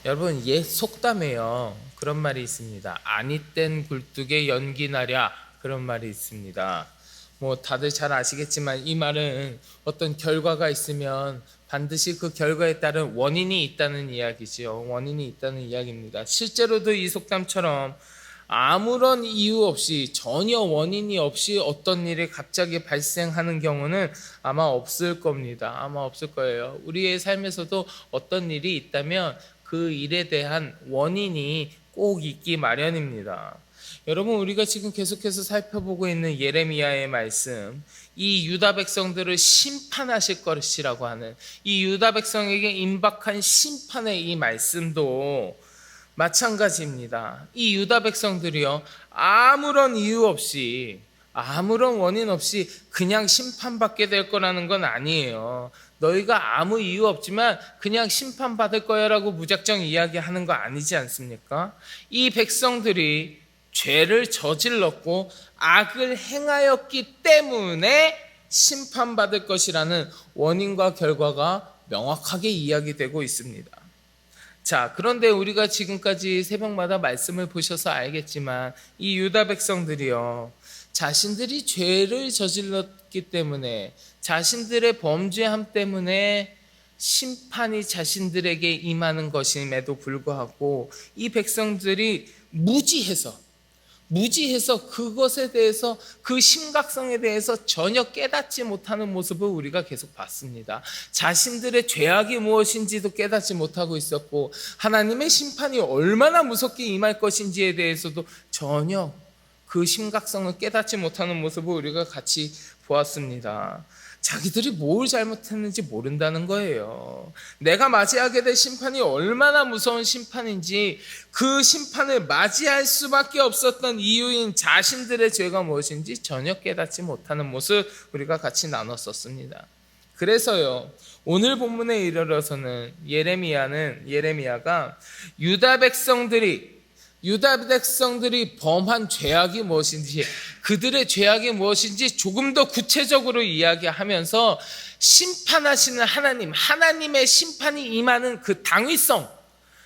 여러분, 옛 속담에요, 그런 말이 있습니다. 아니 땐 굴뚝에 연기 나랴, 그런 말이 있습니다. 뭐 다들 잘 아시겠지만 이 말은 어떤 결과가 있으면 반드시 그 결과에 따른 원인이 있다는 이야기죠. 원인이 있다는 이야기입니다. 실제로도 이 속담처럼 아무런 이유 없이, 전혀 원인이 없이 어떤 일이 갑자기 발생하는 경우는 아마 없을 겁니다. 아마 없을 거예요. 우리의 삶에서도 어떤 일이 있다면 그 일에 대한 원인이 꼭 있기 마련입니다. 여러분, 우리가 지금 계속해서 살펴보고 있는 예레미야의 말씀, 이 유다 백성들을 심판하실 것이라고 하는 이 유다 백성에게 임박한 심판의 이 말씀도 마찬가지입니다. 이 유다 백성들이요, 아무런 이유 없이, 아무런 원인 없이 그냥 심판받게 될 거라는 건 아니에요. 너희가 아무 이유 없지만 그냥 심판받을 거야 라고 무작정 이야기하는 거 아니지 않습니까? 이 백성들이 죄를 저질렀고 악을 행하였기 때문에 심판받을 것이라는 원인과 결과가 명확하게 이야기되고 있습니다. 자, 그런데 우리가 지금까지 새벽마다 말씀을 보셔서 알겠지만 이 유다 백성들이요, 자신들이 죄를 저질렀기 때문에, 자신들의 범죄함 때문에 심판이 자신들에게 임하는 것임에도 불구하고 이 백성들이 무지해서 그것에 대해서, 그 심각성에 대해서 전혀 깨닫지 못하는 모습을 우리가 계속 봤습니다. 자신들의 죄악이 무엇인지도 깨닫지 못하고 있었고, 하나님의 심판이 얼마나 무섭게 임할 것인지에 대해서도 전혀 그 심각성을 깨닫지 못하는 모습을 우리가 같이 보았습니다. 자기들이 뭘 잘못했는지 모른다는 거예요. 내가 맞이하게 될 심판이 얼마나 무서운 심판인지, 그 심판을 맞이할 수밖에 없었던 이유인 자신들의 죄가 무엇인지 전혀 깨닫지 못하는 모습 우리가 같이 나눴었습니다. 그래서요, 오늘 본문에 이르러서는 예레미야가 유다 백성들이 범한 죄악이 무엇인지, 그들의 죄악이 무엇인지 조금 더 구체적으로 이야기하면서 심판하시는 하나님의 심판이 임하는 그 당위성,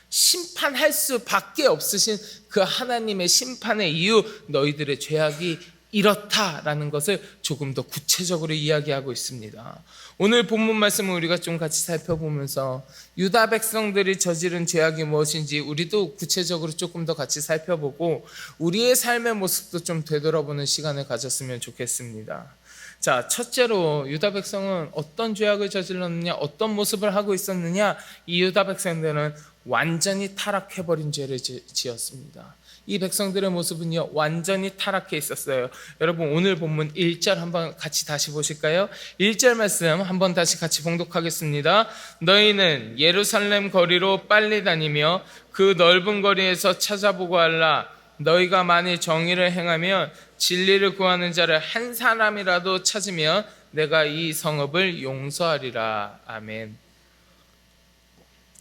심판할 수밖에 없으신 그 하나님의 심판의 이유, 너희들의 죄악이 이렇다라는 것을 조금 더 구체적으로 이야기하고 있습니다. 오늘 본문 말씀을 우리가 좀 같이 살펴보면서 유다 백성들이 저지른 죄악이 무엇인지 우리도 구체적으로 조금 더 같이 살펴보고 우리의 삶의 모습도 좀 되돌아보는 시간을 가졌으면 좋겠습니다. 자, 첫째로 유다 백성은 어떤 죄악을 저질렀느냐, 어떤 모습을 하고 있었느냐, 이 유다 백성들은 완전히 타락해버린 죄를 지었습니다. 이 백성들의 모습은요, 완전히 타락해 있었어요. 여러분, 오늘 본문 1절 한번 같이 다시 보실까요? 1절 말씀 한번 다시 같이 봉독하겠습니다. 너희는 예루살렘 거리로 빨리 다니며 그 넓은 거리에서 찾아보고 하라. 너희가 만일 정의를 행하면 진리를 구하는 자를 한 사람이라도 찾으면 내가 이 성읍을 용서하리라. 아멘.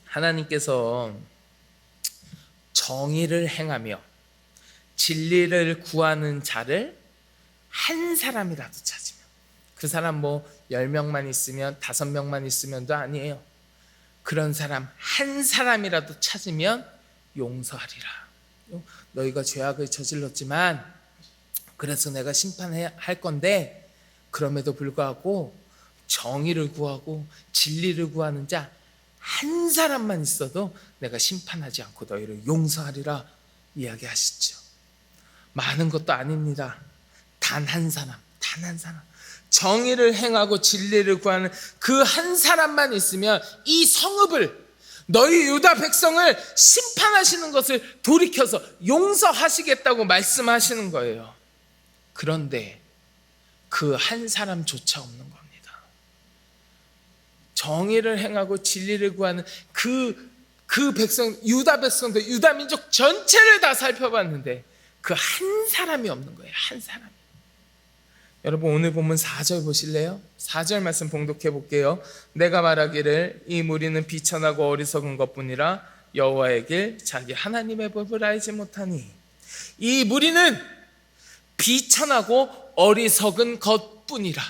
하나님께서 정의를 행하며 진리를 구하는 자를 한 사람이라도 찾으면, 그 사람 뭐 10명만 있으면 5명만 있으면도 아니에요. 그런 사람 한 사람이라도 찾으면 용서하리라. 너희가 죄악을 저질렀지만 그래서 내가 심판할 건데, 그럼에도 불구하고 정의를 구하고 진리를 구하는 자 한 사람만 있어도 내가 심판하지 않고 너희를 용서하리라 이야기하시죠. 많은 것도 아닙니다. 단 한 사람, 정의를 행하고 진리를 구하는 그 한 사람만 있으면 이 성읍을, 너희 유다 백성을 심판하시는 것을 돌이켜서 용서하시겠다고 말씀하시는 거예요. 그런데 그 한 사람조차 없는 겁니다. 정의를 행하고 진리를 구하는 그 백성, 유다 백성들, 유다 민족 전체를 다 살펴봤는데 그 한 사람이 없는 거예요. 한 사람이. 여러분, 오늘 본문 4절 보실래요? 4절 말씀 봉독해 볼게요. 내가 말하기를 이 무리는 비천하고 어리석은 것뿐이라 여호와의 길 자기 하나님의 법을 알지 못하니. 이 무리는 비천하고 어리석은 것뿐이라.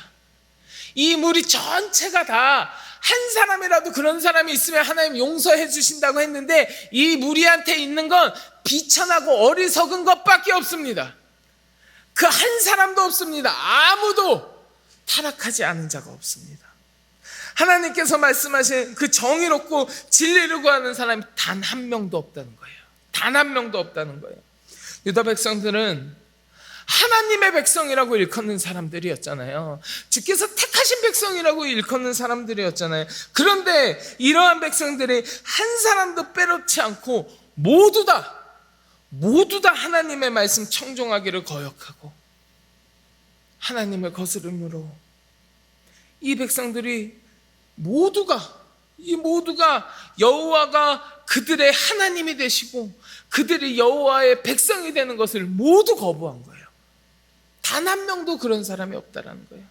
이 무리 전체가 다 한 사람이라도 그런 사람이 있으면 하나님 용서해 주신다고 했는데, 이 무리한테 있는 건 비천하고 어리석은 것밖에 없습니다. 그 한 사람도 없습니다. 아무도 타락하지 않은 자가 없습니다. 하나님께서 말씀하신 그 정의롭고 진리를 구하는 사람이 단 한 명도 없다는 거예요. 단 한 명도 없다는 거예요. 유다 백성들은 하나님의 백성이라고 일컫는 사람들이었잖아요. 주께서 택하신 백성이라고 일컫는 사람들이었잖아요. 그런데 이러한 백성들이 한 사람도 빼놓지 않고 모두 다 하나님의 말씀 청종하기를 거역하고 하나님을 거스름으로 이 백성들이 모두가 여호와가 그들의 하나님이 되시고 그들이 여호와의 백성이 되는 것을 모두 거부한 거예요. 단 한 명도 그런 사람이 없다라는 거예요.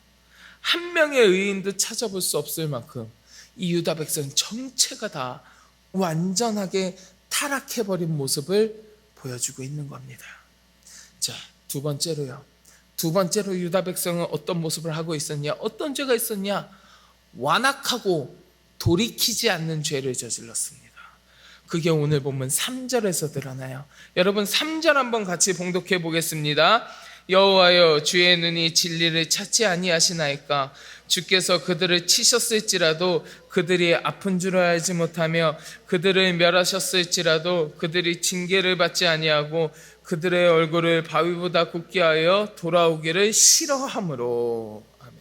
한 명의 의인도 찾아볼 수 없을 만큼 이 유다 백성 전체가 다 완전하게 타락해버린 모습을 보여주고 있는 겁니다. 자, 두 번째로 유다 백성은 어떤 모습을 하고 있었냐? 어떤 죄가 있었냐? 완악하고 돌이키지 않는 죄를 저질렀습니다. 그게 오늘 본문 3절에서 드러나요. 여러분 3절 한번 같이 봉독해 보겠습니다. 여호와여, 주의 눈이 진리를 찾지 아니하시나이까? 주께서 그들을 치셨을지라도 그들이 아픈 줄을 알지 못하며 그들을 멸하셨을지라도 그들이 징계를 받지 아니하고 그들의 얼굴을 바위보다 굽게 하여 돌아오기를 싫어하므로. 아멘.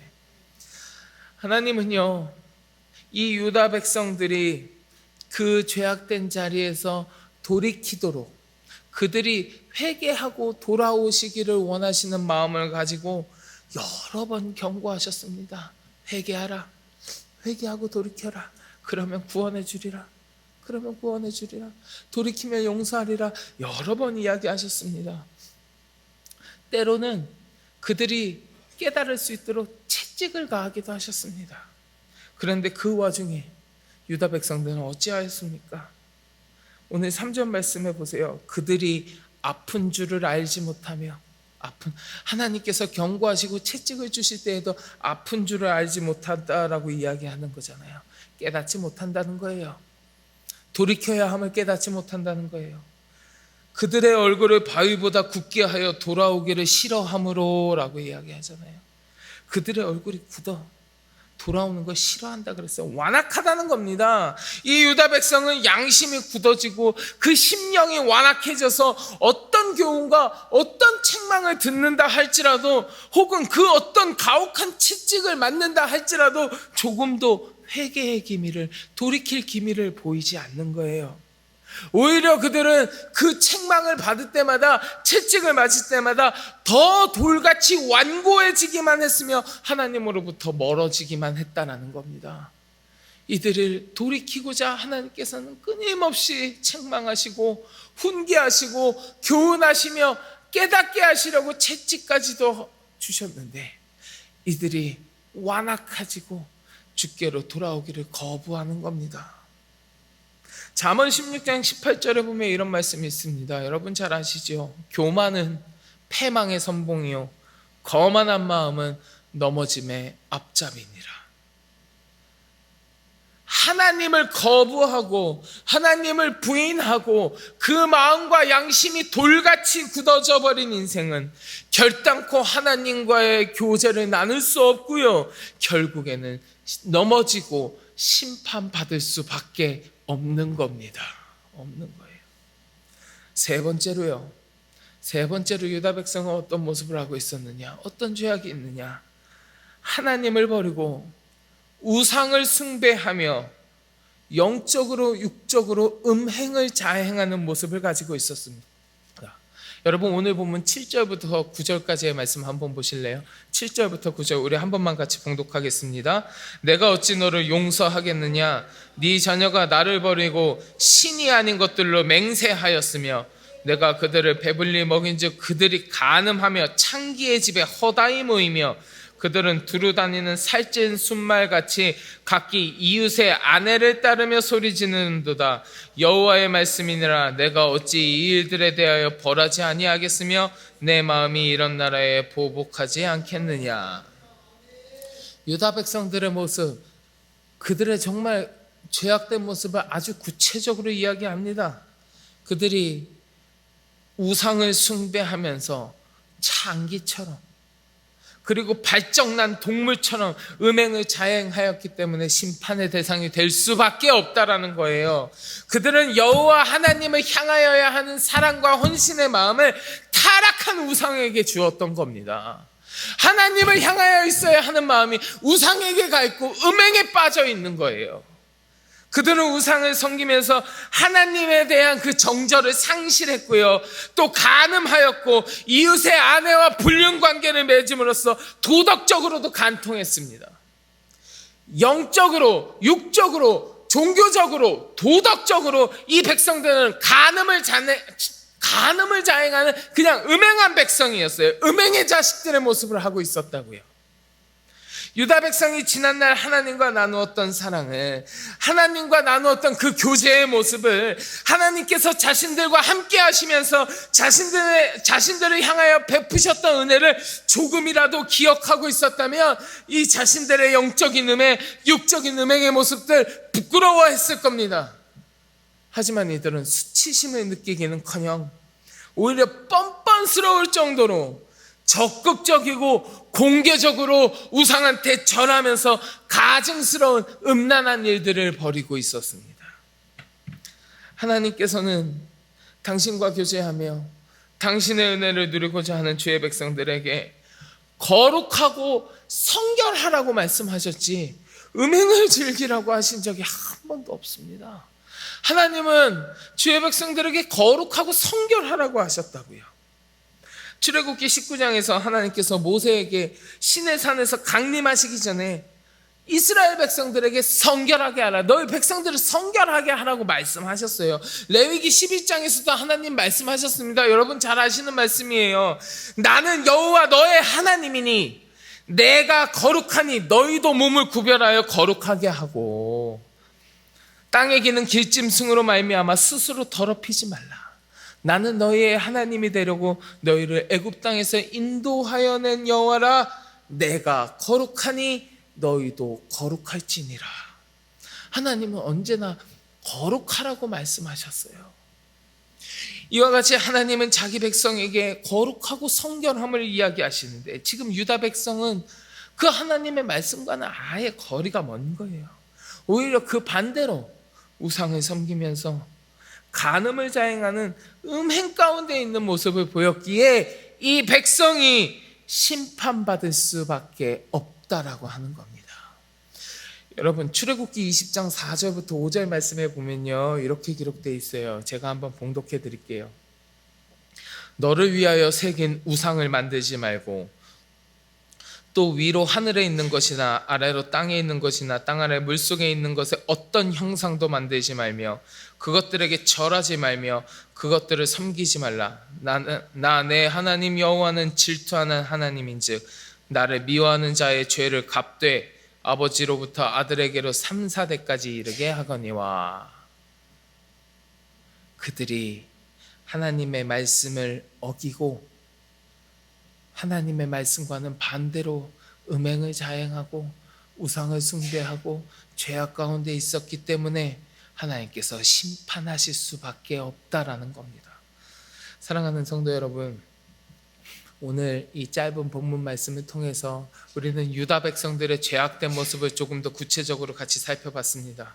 하나님은요, 이 유다 백성들이 그 죄악된 자리에서 돌이키도록 그들이 회개하고 돌아오시기를 원하시는 마음을 가지고 여러 번 경고하셨습니다. 회개하라. 회개하고 돌이켜라. 그러면 구원해 주리라. 돌이키면 용서하리라. 여러 번 이야기하셨습니다. 때로는 그들이 깨달을 수 있도록 채찍을 가하기도 하셨습니다. 그런데 그 와중에 유다 백성들은 어찌하였습니까? 오늘 3절 말씀해 보세요. 그들이 아픈 줄을 알지 못하며, 하나님께서 경고하시고 채찍을 주실 때에도 아픈 줄을 알지 못한다라고 이야기하는 거잖아요. 깨닫지 못한다는 거예요. 돌이켜야 함을 깨닫지 못한다는 거예요. 그들의 얼굴을 바위보다 굽게 하여 돌아오기를 싫어함으로 라고 이야기하잖아요. 그들의 얼굴이 굳어 돌아오는 걸 싫어한다 그랬어요. 완악하다는 겁니다. 이 유다 백성은 양심이 굳어지고 그 심령이 완악해져서 어떤 교훈과 어떤 책망을 듣는다 할지라도, 혹은 그 어떤 가혹한 채찍을 맞는다 할지라도 조금도 회개의 기미를, 돌이킬 기미를 보이지 않는 거예요. 오히려 그들은 그 책망을 받을 때마다, 채찍을 맞을 때마다 더 돌같이 완고해지기만 했으며 하나님으로부터 멀어지기만 했다라는 겁니다. 이들을 돌이키고자 하나님께서는 끊임없이 책망하시고 훈계하시고 교훈하시며 깨닫게 하시려고 채찍까지도 주셨는데 이들이 완악해지고 주께로 돌아오기를 거부하는 겁니다. 잠언 16장 18절에 보면 이런 말씀이 있습니다. 여러분 잘 아시죠? 교만은 패망의 선봉이요 거만한 마음은 넘어짐의 앞잡이니라. 하나님을 거부하고 하나님을 부인하고 그 마음과 양심이 돌같이 굳어져 버린 인생은 결단코 하나님과의 교제를 나눌 수 없고요, 결국에는 넘어지고 심판받을 수밖에 없는 겁니다. 없는 거예요. 세 번째로 유다 백성은 어떤 모습을 하고 있었느냐? 어떤 죄악이 있느냐? 하나님을 버리고 우상을 숭배하며 영적으로 육적으로 음행을 자행하는 모습을 가지고 있었습니다. 여러분 오늘 보면 7절부터 9절까지의 말씀 한번 보실래요? 7절부터 9절 우리 한 번만 같이 봉독하겠습니다. 내가 어찌 너를 용서하겠느냐? 네 자녀가 나를 버리고 신이 아닌 것들로 맹세하였으며 내가 그들을 배불리 먹인즉 그들이 간음하며 창기의 집에 허다히 모이며 그들은 두루 다니는 살찐 순말같이 각기 이웃의 아내를 따르며 소리지르는도다. 여호와의 말씀이니라. 내가 어찌 이 일들에 대하여 벌하지 아니하겠으며 내 마음이 이런 나라에 보복하지 않겠느냐. 유다 백성들의 모습, 그들의 정말 죄악된 모습을 아주 구체적으로 이야기합니다. 그들이 우상을 숭배하면서 창기처럼, 그리고 발정난 동물처럼 음행을 자행하였기 때문에 심판의 대상이 될 수밖에 없다라는 거예요. 그들은 여호와 하나님을 향하여야 하는 사랑과 헌신의 마음을 타락한 우상에게 주었던 겁니다. 하나님을 향하여 있어야 하는 마음이 우상에게 가 있고 음행에 빠져 있는 거예요. 그들은 우상을 섬기면서 하나님에 대한 그 정절을 상실했고요, 또 간음하였고 이웃의 아내와 불륜 관계를 맺음으로써 도덕적으로도 간통했습니다. 영적으로, 육적으로, 종교적으로, 도덕적으로 이 백성들은 간음을 자행하는 그냥 음행한 백성이었어요. 음행의 자식들의 모습을 하고 있었다고요. 유다 백성이 지난날 하나님과 나누었던 사랑을, 하나님과 나누었던 그 교제의 모습을 하나님께서 자신들과 함께 하시면서 자신들을 향하여 베푸셨던 은혜를 조금이라도 기억하고 있었다면 이 자신들의 영적인 음행, 육적인 음행의 모습들 부끄러워했을 겁니다. 하지만 이들은 수치심을 느끼기는커녕 오히려 뻔뻔스러울 정도로 적극적이고 공개적으로 우상한테 절하면서 가증스러운 음란한 일들을 벌이고 있었습니다. 하나님께서는 당신과 교제하며 당신의 은혜를 누리고자 하는 주의 백성들에게 거룩하고 성결하라고 말씀하셨지 음행을 즐기라고 하신 적이 한 번도 없습니다. 하나님은 주의 백성들에게 거룩하고 성결하라고 하셨다고요. 출애굽기 19장에서 하나님께서 모세에게 시내산에서 강림하시기 전에 이스라엘 백성들에게 성결하게 하라, 너희 백성들을 성결하게 하라고 말씀하셨어요. 레위기 11장에서도 하나님 말씀하셨습니다. 여러분 잘 아시는 말씀이에요. 나는 여호와 너의 하나님이니 내가 거룩하니 너희도 몸을 구별하여 거룩하게 하고 땅에 기는 길짐승으로 말미암아 스스로 더럽히지 말라. 나는 너희의 하나님이 되려고 너희를 애굽 땅에서 인도하여 낸 여호와라. 내가 거룩하니 너희도 거룩할지니라. 하나님은 언제나 거룩하라고 말씀하셨어요. 이와 같이 하나님은 자기 백성에게 거룩하고 성결함을 이야기하시는데 지금 유다 백성은 그 하나님의 말씀과는 아예 거리가 먼 거예요. 오히려 그 반대로 우상을 섬기면서 간음을 자행하는 음행 가운데 있는 모습을 보였기에 이 백성이 심판받을 수밖에 없다라고 하는 겁니다. 여러분 출애굽기 20장 4절부터 5절 말씀에 보면요 이렇게 기록되어 있어요. 제가 한번 봉독해 드릴게요. 너를 위하여 새긴 우상을 만들지 말고 또 위로 하늘에 있는 것이나 아래로 땅에 있는 것이나 땅 아래 물속에 있는 것에 어떤 형상도 만들지 말며 그것들에게 절하지 말며 그것들을 섬기지 말라. 나 내 하나님 여호와는 질투하는 하나님인즉 나를 미워하는 자의 죄를 갚되 아버지로부터 아들에게로 3, 4대까지 이르게 하거니와. 그들이 하나님의 말씀을 어기고 하나님의 말씀과는 반대로 음행을 자행하고 우상을 숭배하고 죄악 가운데 있었기 때문에 하나님께서 심판하실 수밖에 없다라는 겁니다. 사랑하는 성도 여러분, 오늘 이 짧은 본문 말씀을 통해서 우리는 유다 백성들의 죄악된 모습을 조금 더 구체적으로 같이 살펴봤습니다.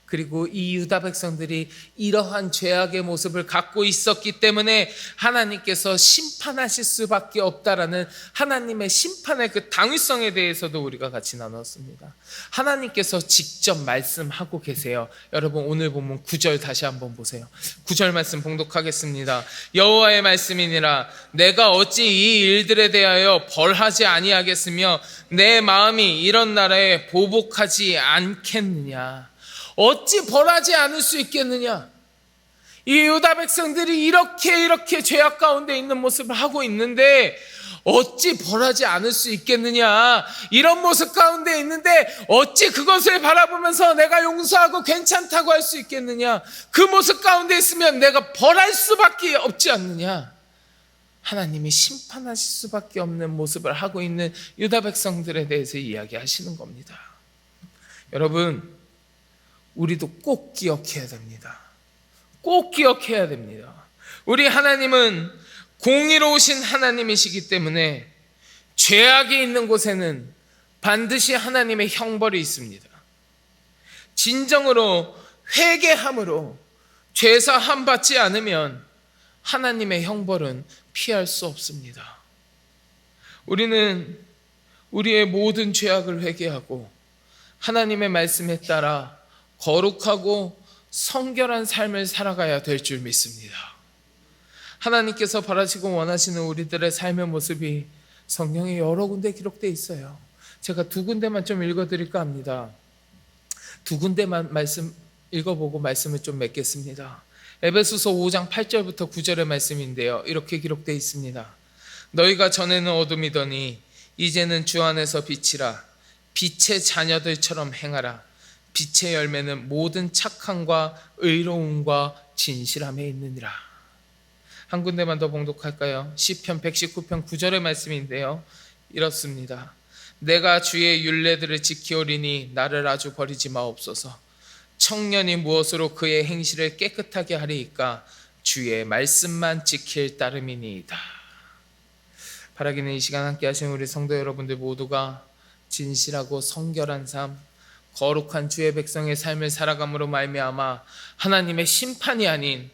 그리고 이 유다 백성들이 이러한 죄악의 모습을 갖고 있었기 때문에 하나님께서 심판하실 수밖에 없다라는 하나님의 심판의 그 당위성에 대해서도 우리가 같이 나눴습니다. 하나님께서 직접 말씀하고 계세요. 여러분 오늘 본문 9절 다시 한번 보세요. 9절 말씀 봉독하겠습니다. 여호와의 말씀이니라 내가 어찌 이 일들에 대하여 벌하지 아니하겠으며 내 마음이 이런 나라에 보복하지 않겠느냐. 어찌 벌하지 않을 수 있겠느냐. 이 유다 백성들이 이렇게 죄악 가운데 있는 모습을 하고 있는데 어찌 벌하지 않을 수 있겠느냐. 이런 모습 가운데 있는데 어찌 그것을 바라보면서 내가 용서하고 괜찮다고 할 수 있겠느냐. 그 모습 가운데 있으면 내가 벌할 수밖에 없지 않느냐. 하나님이 심판하실 수밖에 없는 모습을 하고 있는 유다 백성들에 대해서 이야기하시는 겁니다. 여러분, 우리도 꼭 기억해야 됩니다. 꼭 기억해야 됩니다. 우리 하나님은 공의로우신 하나님이시기 때문에 죄악이 있는 곳에는 반드시 하나님의 형벌이 있습니다. 진정으로 회개함으로 죄사함 받지 않으면 하나님의 형벌은 피할 수 없습니다. 우리는 우리의 모든 죄악을 회개하고 하나님의 말씀에 따라 거룩하고 성결한 삶을 살아가야 될 줄 믿습니다. 하나님께서 바라시고 원하시는 우리들의 삶의 모습이 성경에 여러 군데 기록되어 있어요. 제가 두 군데만 좀 읽어드릴까 합니다. 두 군데만 말씀 읽어보고 말씀을 좀 맺겠습니다. 에베소서 5장 8절부터 9절의 말씀인데요, 이렇게 기록되어 있습니다. 너희가 전에는 어둠이더니 이제는 주 안에서 빛이라. 빛의 자녀들처럼 행하라. 빛의 열매는 모든 착함과 의로움과 진실함에 있느니라. 한 군데만 더 봉독할까요? 시편 119편 9절의 말씀인데요, 이렇습니다. 내가 주의 율례들을 지키오리니 나를 아주 버리지 마옵소서. 청년이 무엇으로 그의 행실을 깨끗하게 하리이까? 주의 말씀만 지킬 따름이니이다. 바라기는 이 시간 함께 하신 우리 성도 여러분들 모두가 진실하고 성결한 삶, 거룩한 주의 백성의 삶을 살아감으로 말미암아 하나님의 심판이 아닌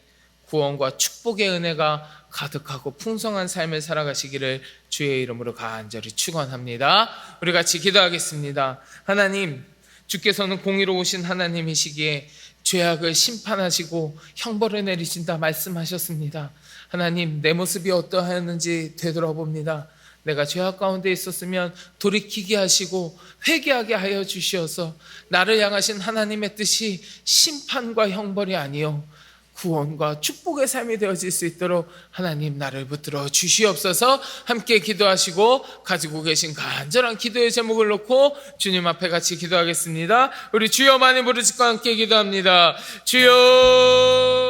구원과 축복의 은혜가 가득하고 풍성한 삶을 살아가시기를 주의 이름으로 간절히 축원합니다. 우리 같이 기도하겠습니다. 하나님, 주께서는 공의로우신 하나님이시기에 죄악을 심판하시고 형벌을 내리신다 말씀하셨습니다. 하나님, 내 모습이 어떠하였는지 되돌아봅니다. 내가 죄악 가운데 있었으면 돌이키게 하시고 회개하게 하여 주시어서 나를 향하신 하나님의 뜻이 심판과 형벌이 아니요 구원과 축복의 삶이 되어질 수 있도록 하나님 나를 붙들어 주시옵소서. 함께 기도하시고 가지고 계신 간절한 기도의 제목을 놓고 주님 앞에 같이 기도하겠습니다. 우리 주여 많이 부르짖고 함께 기도합니다. 주여